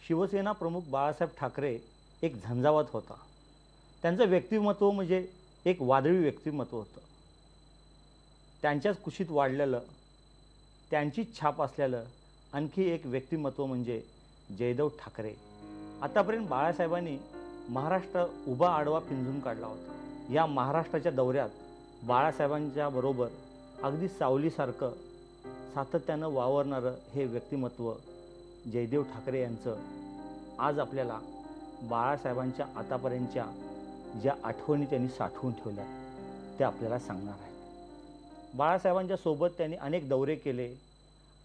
शिवसेना प्रमुख बाळासाहेब ठाकरे एक झंझावात होता. त्यांचं व्यक्तिमत्व म्हणजे एक वादळी व्यक्तिमत्व होतं. त्यांच्याच कुशीत वाढलेलं, त्यांचीच छाप असलेलं आणखी एक व्यक्तिमत्व म्हणजे जयदेव ठाकरे. आतापर्यंत बाळासाहेबांनी महाराष्ट्र उभा आडवा पिंजून काढला होता. या महाराष्ट्राच्या दौऱ्यात बाळासाहेबांच्या बरोबर अगदी सावलीसारखं सातत्यानं वावरणारं हे व्यक्तिमत्व जयदेव ठाकरे यांचं आज आपल्याला बाळासाहेबांच्या आतापर्यंतच्या ज्या आठवणी त्यांनी साठवून ठेवल्या त्या आपल्याला सांगणार आहेत. बाळासाहेबांच्या सोबत त्यांनी अनेक दौरे केले,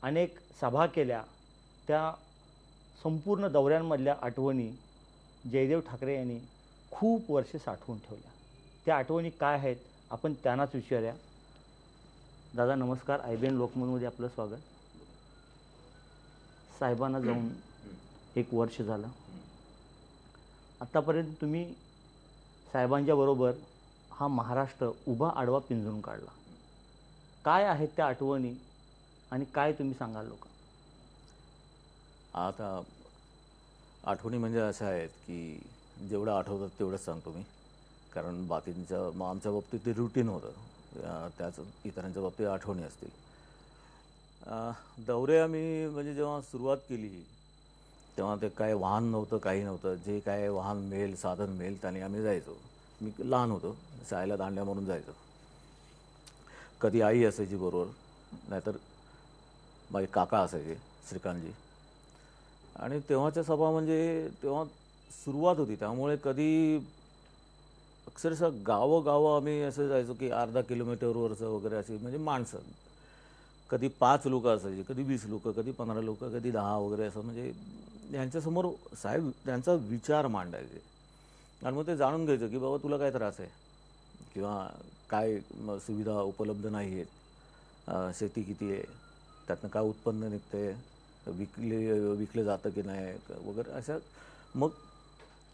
अनेक सभा केल्या. त्या संपूर्ण दौऱ्यांमधल्या आठवणी जयदेव ठाकरे यांनी खूप वर्षे साठवून ठेवल्या. त्या आठवणी काय आहेत आपण त्यांनाच विचारूया. दादा नमस्कार, IBN लोकमतमध्ये आपलं स्वागत. साहेबांना जाऊन 1 वर्ष झालं. आत्तापर्यंत तुम्ही साहेबांच्या बरोबर हा महाराष्ट्र उभा आडवा पिंजून काढला. काय आहेत त्या आठवणी आणि काय तुम्ही सांगाल लोक? आता आठवणी म्हणजे अशा आहेत की जेवढं आठवतात तेवढंच सांगतो मी, कारण बाकींच्या आमच्या बाबतीत ते रुटीन होतं, त्याच इतरांच्या बाबतीत आठवणी असतील. दौरे आम्ही म्हणजे जेव्हा सुरुवात केली तेव्हा ते काय वाहन नव्हतं, काही नव्हतं. जे काय वाहन मिळेल, साधन मिळेल त्याने आम्ही जायचो. मी लहान होतो, शाळेला दांड्या म्हणून जायचो. कधी आई असायची बरोबर, नाहीतर माझे काका असायचे श्रीकांतजी. आणि तेव्हाच्या सभा म्हणजे तेव्हा सुरुवात होती, त्यामुळे कधी अक्षरशः गावोगावं आम्ही असं जायचो की अर्धा किलोमीटरवरचं वगैरे अशी म्हणजे माणसं. कधी 5 लोक असायची, कधी 20 लोक, कधी 15 लोक, कधी 10 वगैरे असं. म्हणजे यांच्यासमोर साहेब त्यांचा विचार मांडायचे आणि मग ते जाणून घ्यायचं की बाबा तुला काय त्रास आहे किंवा काय सुविधा उपलब्ध नाही आहेत, शेती किती आहे, त्यातनं काय उत्पन्न निघते, विकलं जातं की नाही वगैरे अशा. मग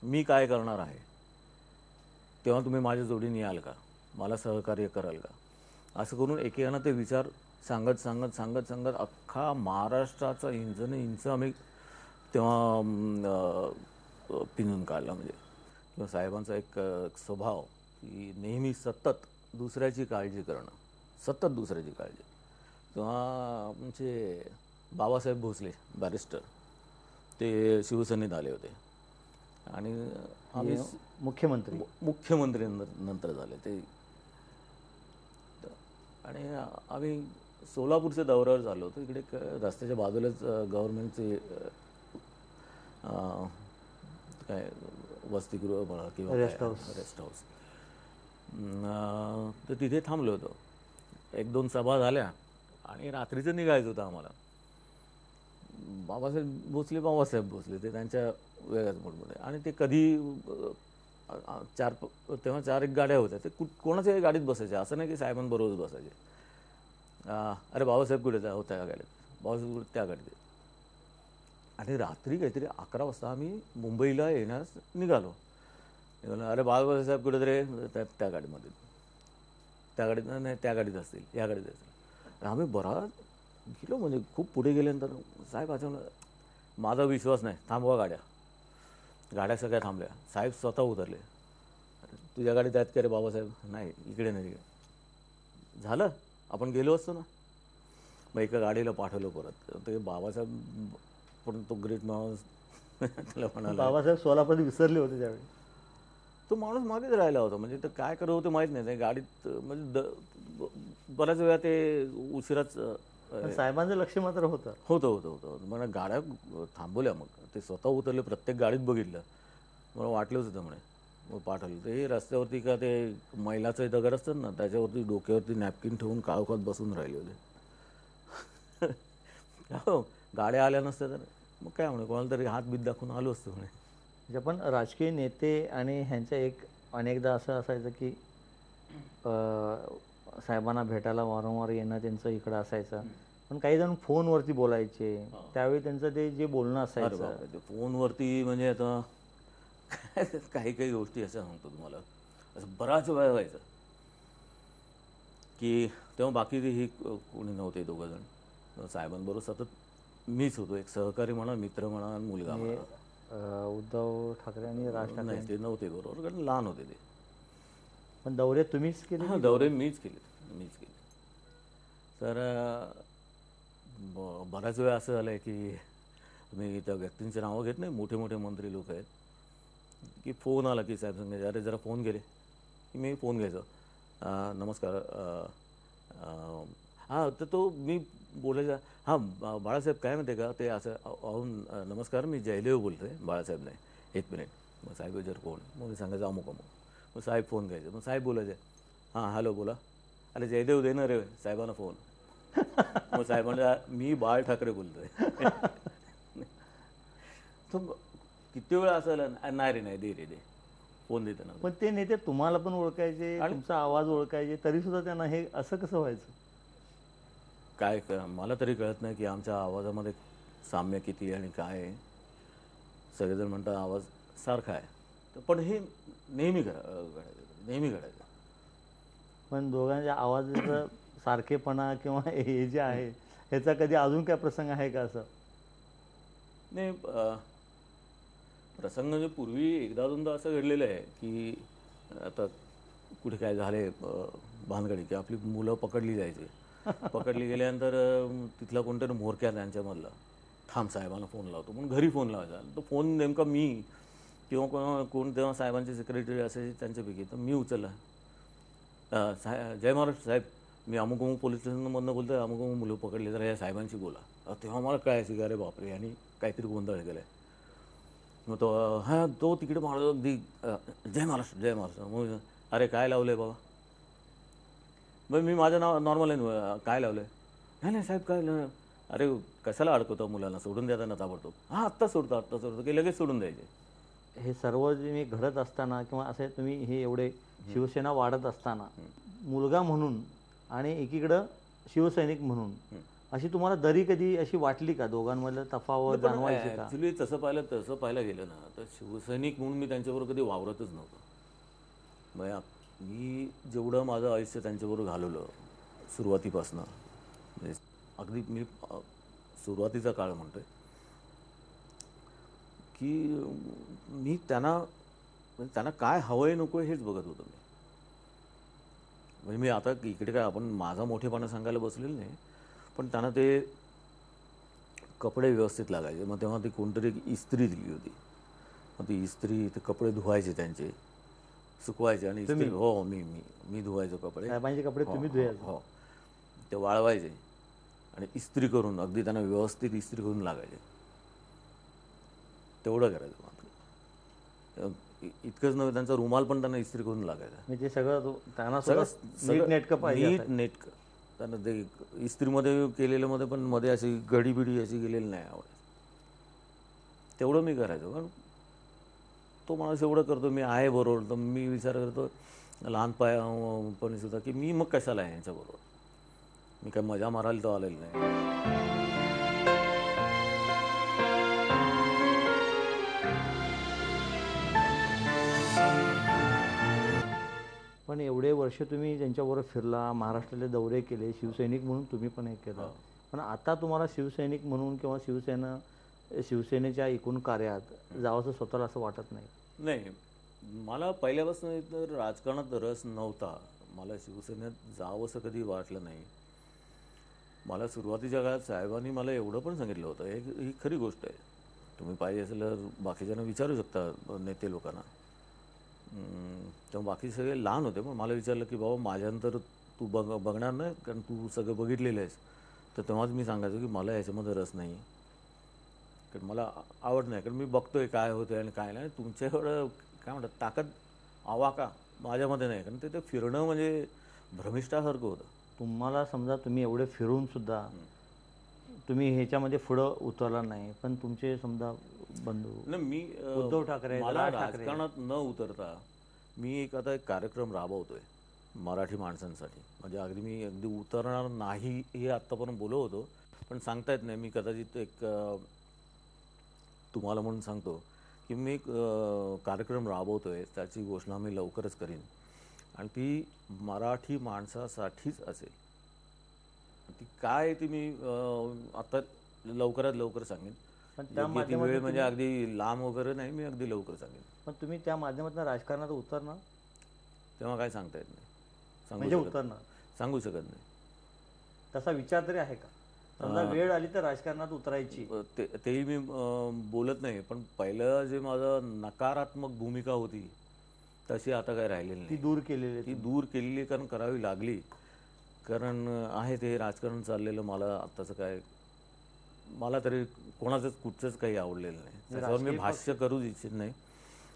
मी काय करणार आहे तेव्हा तुम्ही माझ्या जोडीने याल का, मला सहकार्य कराल का, असं करून एकेकांना ते विचार सांगत सांगत सांगत सांगत अख्खा महाराष्ट्राचा इंच आम्ही तेव्हा पिंजून काढला. म्हणजे किंवा साहेबांचा एक स्वभाव की नेहमी सतत दुसऱ्याची काळजी करणं, सतत दुसऱ्याची काळजी. तेव्हा आमचे बाबासाहेब भोसले बॅरिस्टर ते शिवसेनेत आले होते आणि आम्ही मुख्यमंत्री नंतर झाले ते. आणि आम्ही सोलापूरच्या दौऱ्यावर झालो होतो. इकडे रस्त्याच्या बाजूलाच गव्हर्नमेंटचे काय वसतिगृह म्हणा किंवा रेस्ट हाऊस, तर तिथे थांबलो होतो. 1-2 सभा झाल्या आणि रात्रीचं निघायचं होतं आम्हाला. बाबासाहेब भोसले ते त्यांच्या वेगळ्याच मूडमध्ये. आणि ते कधी तेव्हा 4-1 गाड्या होत्या, ते कोणाच्याही गाडीत बसायचे, असं नाही की साहेबांबरोबरच बसायचे. अरे बाबासाहेब कुठे होत्या या गाडीत, बाबासाहेब कुठे त्या गाडीत. आणि रात्री काहीतरी 11 वाजता आम्ही मुंबईला येण्यास निघालो. अरे बाबासाहेब कुठे तरी त्या गाडीमध्ये, त्या गाडीत नाही, त्या गाडीत असतील, या गाडीत असतील. आम्ही बराच गेलो, म्हणजे खूप पुढे गेल्यानंतर साहेब अचानक, माझा विश्वास नाही, थांबवा गाड्या. गाड्या सगळ्या थांबल्या. साहेब स्वतः उतरले. तुझ्या गाडीत आहेत का रे बाबासाहेब? नाही, इकडे नाही. झालं, आपण गेलो असतो ना. मग एका गाडीला पाठवलं परत. ते बाबासाहेब पण तो ग्रेट माणूस त्याला म्हणाला, बाबासाहेब सोलापूर विसरले होते त्यावेळी. तो माणूस मागेच राहिला होता. म्हणजे ते काय करत होतं माहीत नाही. ते गाडीत म्हणजे बऱ्याच वेळा ते उशिराच. साहेबांचं लक्ष मात्र होतं. मला गाड्या थांबवल्या. मग ते स्वतः उतरले, प्रत्येक गाडीत बघितलं. मला वाटलंच होतं म्हणे. मग पाठवलं. ते रस्त्यावरती का ते मैलाचे दगड असतात ना, त्याच्यावरती डोक्यावरती नॅपकिन ठेवून काळोखात बसून राहिले होते. हो, गाड्या आल्या नसत्या तर मग काय म्हणे, कोणाला तरी हात बीत दाखवून आलो असतो म्हणे. पण राजकीय नेते आणि ह्यांचं एक अनेकदा असं असायचं की साहेबांना भेटायला वारंवार येणं त्यांचं इकडं असायचं. पण काही जण फोनवरती बोलायचे, त्यावेळी त्यांचं ते जे बोलणं असायचं ते फोनवरती म्हणजे आता काही काही गोष्टी असं सांगतो तुम्हाला. असं बराच वेळ व्हायचं की तेव्हा बाकी ही कोणी नव्हते, 2 जण साहेबांबरोबर सतत मीच होतो, एक सहकारी म्हणा, मित्र म्हणा, आणि मुलगा म्हणजे म्हणा. उद्धव ठाकरे आणि राज ठाकरे नाही, ते नव्हते बरोबर, कारण लहान होते ते. पण दौरे तुम्हीच केले हां, की दौरे मीच केले. तर बराच वेळ असं झालं आहे की मी त्या व्यक्तींची नावं घेत नाही, मोठे मोठे मंत्री लोक आहेत, की फोन आला की साहेब सांगायचे, अरे जरा फोन गेले की मी फोन घ्यायचो. नमस्कार, हां, तर तो मी बोलायचा, हां बाळासाहेब काय म्हणते का ते असं, अहो नमस्कार, मी जयदेव बोलतोय, बाळासाहेब नाही, एक मिनिट. मग साहेब जर कोण, मग मी सांगायचं अमुक अमुक. मग साहेब फोन घ्यायचं, मग साहेब बोलायचे, हां हॅलो बोला, अरे जयदेव दे ना रे साहेबांना फोन. मग साहेबांना, मी बाळ ठाकरे बोलतोय. तो किती वेळा असेल, नाही रे नाही, दे फोन देते ना. पण ते नेते तुम्हाला पण ओळखायचे, तुमचा आवाज ओळखायचे, तरी सुद्धा त्यांना हे असं कसं व्हायचं? काय मला तरी कळत नाही की आमच्या आवाजामध्ये साम्य किती आणि काय आहे. सगळेजण म्हणतात आवाज सारखा आहे, पण हे नेहमी घडायचं. पण दोघांच्या आवाजाचं सारखेपणा किंवा हे जे आहे ह्याचा कधी अजून काय प्रसंग आहे का असं? नाही, प्रसंग म्हणजे पूर्वी एकदा दोनदा असं घडलेलं आहे की आता कुठे काय झाले भानगडी, की आपली मुलं पकडली जायची. पकडली गेल्यानंतर तिथला कोणतरी म्होरक्या त्यांच्यामधला, थांब साहेबांना फोन लावतो म्हणून घरी फोन लावायचा. तो फोन नेमका मी किंवा कोण तेव्हा साहेबांचे सेक्रेटरी असायचे त्यांच्यापैकी, तर मी उचलला. जय महाराष्ट्र साहेब, मी अमुक अमुक पोलीस स्टेशनमधनं बोलतोय, अमुक अमुक मुलं पकडले, तर या साहेबांशी बोला. तेव्हा मला कळायचं की अरे बापरे, आणि काहीतरी गोंधळ केलाय. मग तो हां, तो तिकडे म्हणतो अगदी जय महाराष्ट्र. मग अरे काय लावलंय बाबा? मग मी माझं नाव नॉर्मल आहे, काय लावलंय? नाही साहेब काय नाही. अरे कशाला अडकवतो मुलांना, सोडून द्या ना ताबडतोब. हां, आत्ता सोडतो की लगेच सोडून द्यायचे. हे सर्व जे मी घडत असताना किंवा असे तुम्ही हे एवढे शिवसेना वाढत असताना मुलगा म्हणून आणि एकीकडं शिवसैनिक म्हणून अशी तुम्हाला दरी कधी अशी वाटली का? दोघांमधलं तफावत जाणवायची का? ॲक्च्युली तसं पाहायला गेलं ना, तर शिवसैनिक म्हणून मी त्यांच्याबरोबर कधी वावरतच नव्हतो. म्हणजे मी जेवढं माझं आयुष्य त्यांच्याबरोबर घालवलं सुरुवातीपासनं, म्हणजे अगदी मी सुरुवातीचा काळ म्हणतोय, की मी त्यांना काय हवंय नको हेच बघत होतो मी. म्हणजे मी आता इकडे काय आपण माझा मोठेपणा सांगायला बसलेलं नाही, पण त्यांना ते कपडे व्यवस्थित लागायचे. मग तेव्हा ती कोणतरी इस्त्री दिली होती, मग ती इस्त्री, ते कपडे धुवायचे त्यांचे, सुकवायचे आणि इस्त्री, हो मी धुवायचो कपडे. साहेबांचे कपडे तुम्ही धुवायचे? हो, ते वाळवायचे आणि इस्त्री करून अगदी त्यांना व्यवस्थित इस्त्री करून लागायचे. तेवढं करायचं मात्र. इतकंच नव्हे, त्यांचा रुमाल पण त्यांना इस्त्री करून लागायचा. म्हणजे सगळं त्यांना नीट नेटकं पाहिजे. नीट नेटकं त्यांना ते इस्त्रीमध्ये केलेलं मध्ये पण मध्ये अशी गडीबिडी अशी गेलेली नाही आवडत. तेवढं मी करायचो, कारण तो माणूस एवढं करतो, मी आहे बरोबर, तर मी विचार करतो लहानपणी सुद्धा की मी मग कशाला आहे यांच्याबरोबर, मी काय मजा मारायला तो आलेलं नाही. पण एवढे वर्ष तुम्ही त्यांच्याबरोबर फिरला, महाराष्ट्रातले दौरे केले, शिवसैनिक म्हणून तुम्ही पण हे केलं. पण आता तुम्हाला शिवसैनिक म्हणून किंवा शिवसेनेच्या एकूण कार्यात जावंसं स्वतःला असं वाटत नाही? नाही, मला पहिल्यापासून तर राजकारणात रस नव्हता. मला शिवसेनेत जावंसं कधी वाटलं नाही. मला सुरुवातीच्या काळात साहेबांनी मला एवढं पण सांगितलं होतं, ही खरी गोष्ट आहे, तुम्ही पाहिजे असेल तर बाकीच्यांना विचारू शकता, नेते लोकांना. तेव्हा बाकी सगळे लहान होते, पण मला विचारलं की बाबा माझ्यानंतर तू बघणार नाही, कारण तू सगळं बघितलेलं आहेस. तर तेव्हाच मी सांगायचो की मला याच्यामध्ये रस नाही, कारण मला आवड नाही, कारण मी बघतोय काय होतं आणि काय नाही. तुमच्या एवढं काय म्हणतात ताकद आवाका माझ्यामध्ये नाही, कारण ते फिरणं म्हणजे भ्रमिष्ठासारखं होतं. तुम्हाला समजा तुम्ही एवढे फिरून सुद्धा तुम्ही ह्याच्यामध्ये पुढं उतरला नाही, पण तुमचे समजा बंधू मी उद्धव ठाकरे, मला राजकारणात न उतरता मी एक कार्यक्रम राबवतोय मराठी माणसांसाठी. म्हणजे अगदी उतरणार नाही हे आत्तापर्यंत बोलत होतो, पण सांगता येत नाही. मी कदाचित एक तुम्हाला म्हणून सांगतो की मी एक कार्यक्रम राबवतोय, त्याची घोषणा मी लवकरच करीन, आणि ती मराठी माणसासाठीच असेल. ती काय ती मी आता लवकरात लवकर सांगेन. पण त्या योग्य ती माध्यमातून वेळ म्हणजे अगदी लांब वगैरे नाही, मी अगदी लवकर सांगेन. पण तुम्ही त्या माध्यमातून राजकारणात उतरणार तेव्हा काय सांगता येत नाही, म्हणजे उतरणार सांगू शकत नाही. तसा विचार तरी आहे का? समजा वेळ आली तर राजकारणात उतरायची. तेही मी बोलत नाही, पण पहिलं जे माझं नकारात्मक भूमिका होती तशी आता काय राहिलेली ती नाही. दूर केलेली आहे. ती दूर केलेली, कारण करावी लागली. कारण आहे ते राजकारण चाललेलं, मला आत्ताचं काय, मला तरी कोणाचंच कुठचंच काही आवडलेलं नाही. त्याच्यावर मी भाष्य करूच इच्छित नाही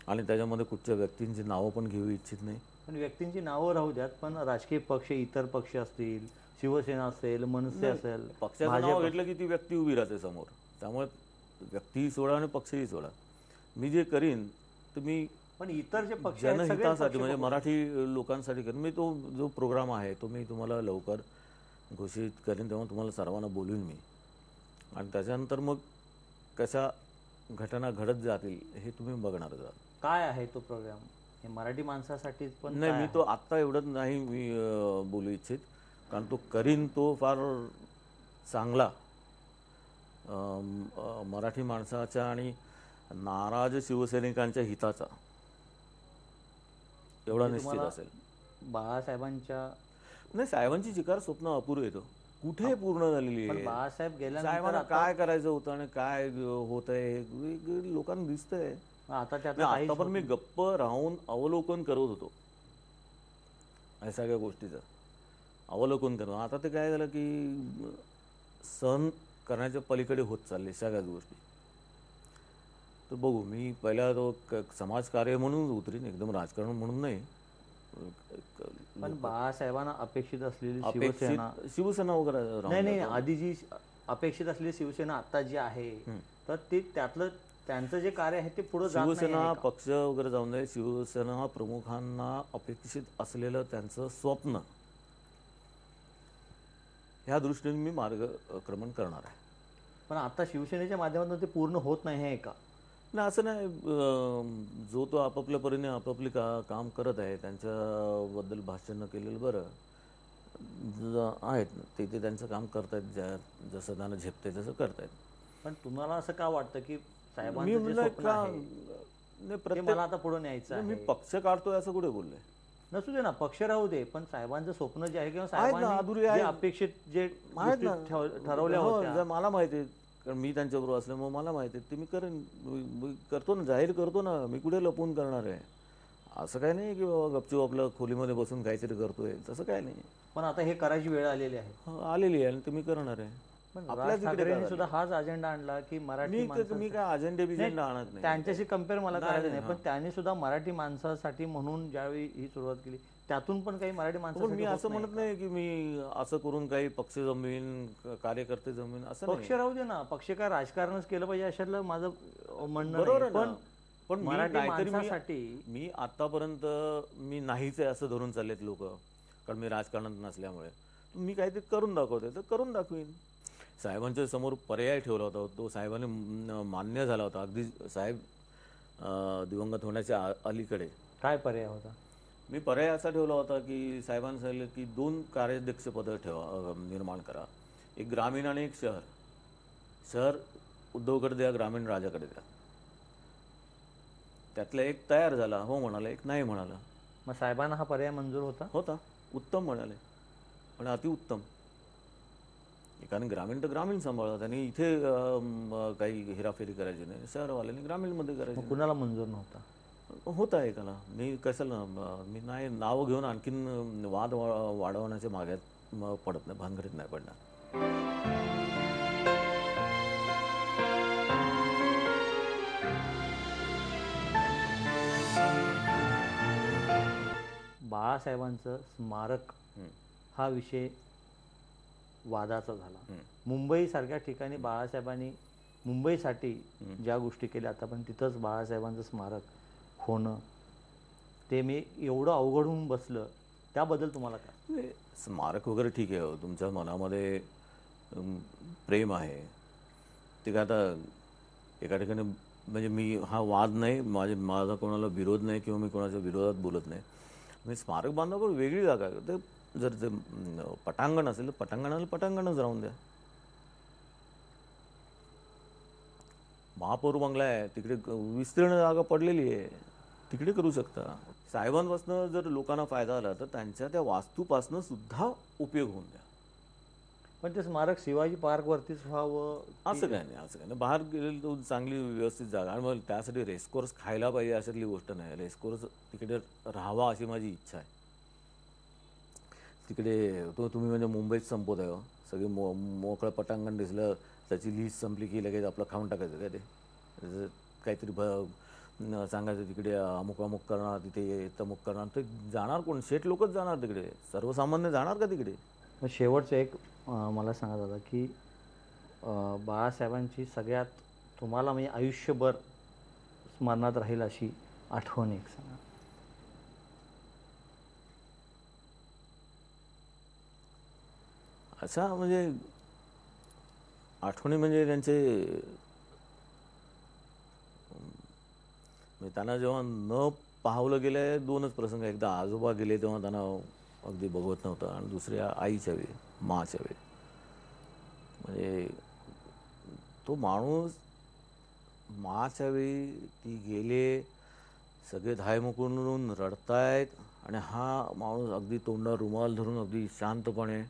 आणि त्याच्यामध्ये कुठच्या व्यक्तींची नावं पण घेऊ इच्छित नाही. पण व्यक्तींची नावं राहू द्यात, पण राजकीय पक्ष, इतर पक्ष असतील, शिवसेना असेल, मनसे असेल, पक्षाचं नाव घेतलं की ती व्यक्ती उभी राहते समोर. त्यामुळे व्यक्तीही सोडा आणि पक्षही सोडा. मी जे करीन तर मी पण इतर जे पक्ष आहेत सगळे जनहितासाठी म्हणजे मराठी लोकांसाठी करेन. मी तो जो प्रोग्राम आहे तो मी तुम्हाला लवकर घोषित करेन, तेव्हा तुम्हाला सर्वांना बोलवीन मी. आणि त्याच्यानंतर मग कशा घटना घडत जातील हे तुम्ही बघणार आहात. काय आहे तो प्रोग्राम? हे मराठी माणसासाठीच पण नाही, मी तो आत्ता एवढं नाही मी बोलू इच्छित, कारण तो करीन तो फार चांगला मराठी माणसाच्या आणि नाराज शिवसैनिकांच्या हिताचा एवढा निश्चित असेल. बाळासाहेबांच्या नाही, साहेबांची चिकार स्वप्न अपुरे येतो, कुठे पूर्ण झालेली आहे. बाळासाहेब साहेबांना गेल्यानंतर काय करायचं होतं आणि काय होत आहे लोकांना दिसतंय. आता त्यात आता पण मी गप्प राहून अवलोकन करत होतो या सगळ्या गोष्टीचं अवलोकन करणं. आता ते काय झालं की सहन करण्याच्या पलीकडे होत चालले सगळ्याच गोष्टी. तर बघू, मी पहिला तो समाजकार्य म्हणून उतरीन, एकदम राजकारण म्हणून नाही. पण बाळासाहेबांना अपेक्षित असलेली शिवसेना वगैरे नाही नाही, आधी जी अपेक्षित असलेली शिवसेना आता जी आहे, तर ते त्यातलं त्यांचं जे कार्य आहे ते पुढे जात नाही. शिवसेना पक्ष वगैरे जाऊन जाईल. शिवसेना प्रमुखांना अपेक्षित असलेलं त्यांचं स्वप्न, ह्या दृष्टीने मी मार्गक्रमण करणार आहे. पण आता शिवसेनेच्या माध्यमातून ते पूर्ण होत नाही आहे का? नाही, असं नाही. जो तो आपापल्या परीने आपापली काम करत आहे, त्यांच्याबद्दल भाष्य न केलेलं बरं. आहेत ते त्यांचं काम करतायत, जसं त्यांना झेपतंय तसं करतायत. पण तुम्हाला असं का वाटतं की साहेबांचं जे स्वप्न आहे ते मला आता पुढे न्यायचं आहे? मी पक्ष काढतोय असं कुठे बोललोय? नसू दे ना, पक्ष राहू दे, पण साहेबांचं स्वप्न जे आहे किंवा साहेबांनी जे अपेक्षित जे ठरवल्या होत्या, मला माहिती आहे, कारण मी त्यांच्याबरोबर असल्यामुळे मला माहिती आहे. ते मी करेन, मी करतो ना, जाहीर करतो ना. मी कुठे लपवून करणार आहे? असं काय नाही की बाबा गपचूप आपलं खोलीमध्ये बसून काहीतरी करतोय, तसं काय नाही. पण आता हे करायची वेळ आलेली आहे. आलेली आहे आणि ते मी करणार आहे. राज ठाकरेंनी सुद्धा हाच अजेंडा आणला की मराठी मी काय अजेंडे बिजेंडा आणत नाही. त्यांच्याशी कम्पेअर मला करायचं नाही, पण त्यांनी सुद्धा मराठी माणसासाठी म्हणून ज्यावेळी ही सुरुवात केली, त्यातून पण काही मराठी माणसासाठी. मी असं म्हणत नाही की मी असं करून काही पक्ष जमवीन, कार्यकर्ते जमवीन, असं पक्ष राहू दे ना. पक्ष काय राजकारणच केलं पाहिजे अशातलं माझं म्हणणं बरोबर नाही. पण मराठी माणसासाठी मी आतापर्यंत मी नाहीच आहे असं धरून चाललेत लोक, कारण मी राजकारणात नसल्यामुळे. मी काहीतरी करून दाखवते तर करून दाखवीन. साहेबांच्या समोर पर्याय ठेवला होता, तो साहेबांनी मान्य झाला होता. अगदी साहेब दिवंगत होण्याच्या अलीकडे. काय पर्याय होता? मी पर्याय असा ठेवला होता की साहेबांनी सांगितलं की 2 कार्याध्यक्ष पदं निर्माण करा, एक ग्रामीण आणि एक शहर. शहर उद्धवकडे द्या, ग्रामीण राजाकडे द्या. त्यातला एक तयार झाला, हो म्हणाला, एक नाही म्हणाला. मग साहेबांना हा पर्याय मंजूर होता? उत्तम म्हणाले, पण अतिउत्तम. एकाने ग्रामीण तर ग्रामीण सांभाळतात आणि इथे काही हेराफेरी करायची नाही, शहरवाल्यांनी ग्रामीणमध्ये करायची. कुणाला मंजूर नव्हता? होता एकाला. मी कशाला, मी नाही नाव घेऊन आणखीन वाद वाढवण्याच्या माग्यात पडत नाही, भानगडीत नाही पडणार. बाळासाहेबांचं स्मारक हा विषय वादाचा झाला. मुंबई सारख्या ठिकाणी बाळासाहेबांनी मुंबईसाठी ज्या गोष्टी केल्या आता, पण तिथंच बाळासाहेबांचं स्मारक होणं, ते मी एवढं अवघड होऊन बसलं. त्याबद्दल तुम्हाला काय? स्मारक वगैरे ठीक आहे, तुमच्या मनामध्ये प्रेम आहे ते काय. आता एका ठिकाणी म्हणजे मी हा वाद नाही, माझा कोणाला विरोध नाही किंवा मी कोणाच्या विरोधात बोलत नाही. मी स्मारक बांधण्यावर वेगळी जागा आहे. ते जर ते पटांगण असेल तर पटांगणाला पटांगणच राहून द्या. महापौर बंगला आहे तिकडे विस्तीर्ण जागा पडलेली आहे, तिकडे करू शकता. साहेबांपासून जर लोकांना फायदा झाला तर त्यांच्या त्या वास्तूपासून सुद्धा उपयोग होऊन द्या. पण ते स्मारक शिवाजी पार्कवरतीच व्हावं असं काय नाही, असं काय नाही. बाहेर गेलेली तो चांगली व्यवस्थित जागा, आणि मग त्यासाठी रेसकोर्स खायला पाहिजे अशातली गोष्ट नाही. रेसकोर्स तिकडे राहावा अशी माझी इच्छा आहे. तिकडे तो तुम्ही म्हणजे मुंबईत संपवत आहे हो. सगळी मोकळं पटांगण दिसलं, त्याची लीज संपली की लगेच आपलं खाऊन टाकायचं काय ते. त्याचं काहीतरी सांगायचं तिकडे अमुक अमुक करणार, तिथे तमुक करणार, ते जाणार कोण? शेठ लोकच जाणार तिकडे, सर्वसामान्य जाणार का तिकडे? मग शेवटचं एक मला सांगा दादा की बाळासाहेबांची सगळ्यात तुम्हाला म्हणजे आयुष्यभर स्मरणात राहील अशी आठवण एक सांगा. अशा म्हणजे आठवणी म्हणजे त्यांचे, म्हणजे त्यांना जेव्हा न पाहवलं गेलं, दोनच प्रसंग. एकदा आजोबा गेले तेव्हा त्यांना अगदी बघवत नव्हतं, आणि दुसऱ्या आईच्या वेळी, माच्या वेळी. म्हणजे तो माणूस माच्या वेळी ती गेले, सगळे धायमुकून रडतायत, आणि हा माणूस अगदी तोंडावर रुमाल धरून अगदी शांतपणे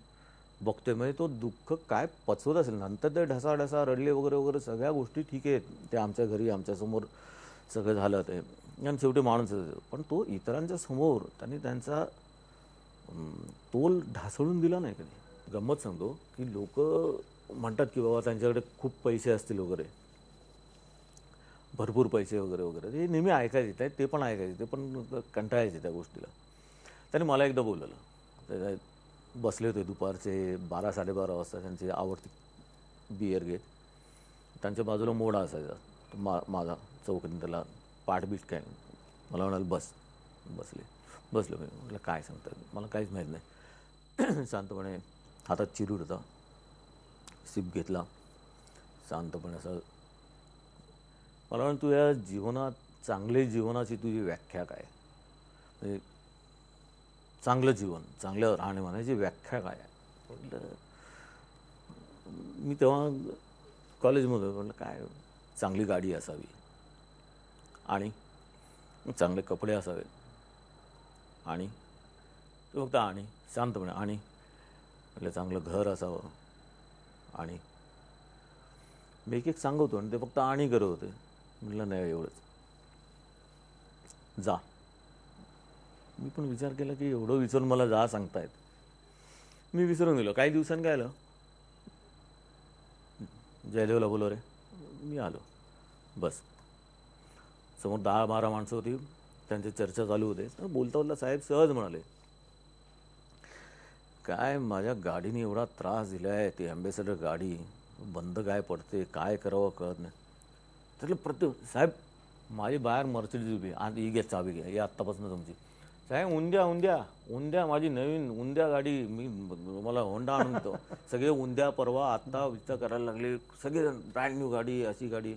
बघतोय. म्हणजे तो दुःख काय पचवत असेल. नंतर ते ढसाढसा रडले वगैरे वगैरे सगळ्या गोष्टी ठीक आहेत, ते आमच्या घरी आमच्यासमोर सगळं झालं ते, आणि शेवटी माणूस. पण तो इतरांच्या समोर त्यांनी त्यांचा तोल ढासळून दिला नाही कधी. गंमत सांगतो की लोक म्हणतात की बाबा त्यांच्याकडे खूप पैसे असतील वगैरे, भरपूर पैसे वगैरे वगैरे, ते नेहमी ऐकायचे, ते पण ऐकायचे, ते पण कंटाळायचे त्या गोष्टीला. त्याने मला एकदा बोलवलं, बसले होते दुपारचे 12-12:30 वाजता, त्यांची आवडती बियर घेत. त्यांच्या बाजूला मोडा असायचा माझा चौकनी, त्याला पाठबीट काय. मला म्हणाल बस. बसलो मी. म्हटलं काय सांगतात, मला काहीच माहीत नाही. शांतपणे हातात चिरूट होता, सिप घेतला शांतपणे असं. मला म्हण तुझ्या जीवनात, चांगले जीवनाची तुझी व्याख्या काय, म्हणजे चांगलं जीवन, चांगलं राहणीमानाची व्याख्या काय आहे? म्हटलं मी तेव्हा कॉलेजमध्ये. म्हटलं काय, चांगली गाडी असावी, आणि चांगले कपडे असावेत, आणि तो फक्त आणि शांतपणे, आणि म्हटलं चांगलं घर असावं, आणि मी एक एक सांगतो, आणि ते फक्त आणि करत होते. म्हटलं नाही एवढंच, जा. मी पण विचार केला की एवढं विचारून मला जा सांगतायत. मी विसरून गेलो. काही दिवसांनी काय आलं, जयदेवला बोलव रे. मी आलो. बस समोर 10-12 माणसं होती, त्यांची चर्चा चालू होते. बोलता बोलता साहेब सहज म्हणाले, काय माझ्या गाडीने एवढा त्रास दिलाय, ती ॲम्बेसेडर गाडी बंद काय पडते, काय करावं कळत नाही. त्यातलं प्रत्येक साहेब माझी बाहेर मर्सिडीज उभी, आणि ही घ्या चावी घ्या, ही आत्तापासून तुमची. साहेब उंद्या माझी नवीन उंद्या गाडी, मी मला होंडा आणून देतो. सगळे उंद्या परवा आत्ता विचार करायला लागले, सगळे ब्रँड न्यू गाडी, अशी गाडी.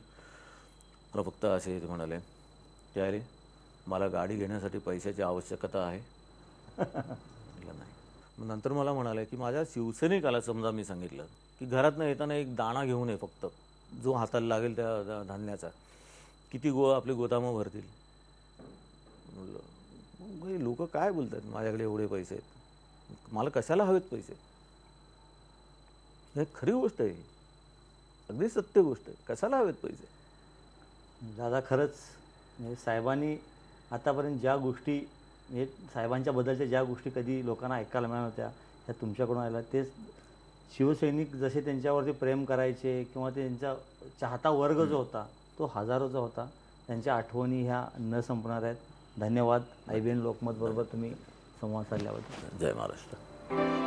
मला फक्त असे ते म्हणाले, काय रे मला गाडी घेण्यासाठी पैशाची आवश्यकता आहे? म्हटलं नाही. मग नंतर मला म्हणाले की माझ्या शिवसैनिकाला समजा मी सांगितलं की घरातनं येताना एक दाणा घेऊन ये फक्त, जो हाताला लागेल त्या धान्याचा, किती आपली गोदामं भरतील. म्हटलं लोक काय बोलतात, माझ्याकडे एवढे पैसे आहेत, मला कशाला हवेत पैसे? हे खरी गोष्ट आहे, अगदी सत्य गोष्ट आहे. कशाला हवेत पैसे? दादा खरंच म्हणजे साहेबांनी आतापर्यंत ज्या गोष्टी, म्हणजे साहेबांच्या बद्दलच्या ज्या गोष्टी कधी लोकांना ऐकायला मिळाल्या होत्या, ह्या तुमच्याकडून आल्या. तेच शिवसैनिक जसे त्यांच्यावरती प्रेम करायचे, किंवा त्यांचा चाहता वर्ग जो होता तो हजारोचा होता. त्यांच्या आठवणी ह्या न संपणार आहेत. धन्यवाद. IBN लोकमत बरोबर तुम्ही संवाद साधल्याबद्दल. जय महाराष्ट्र.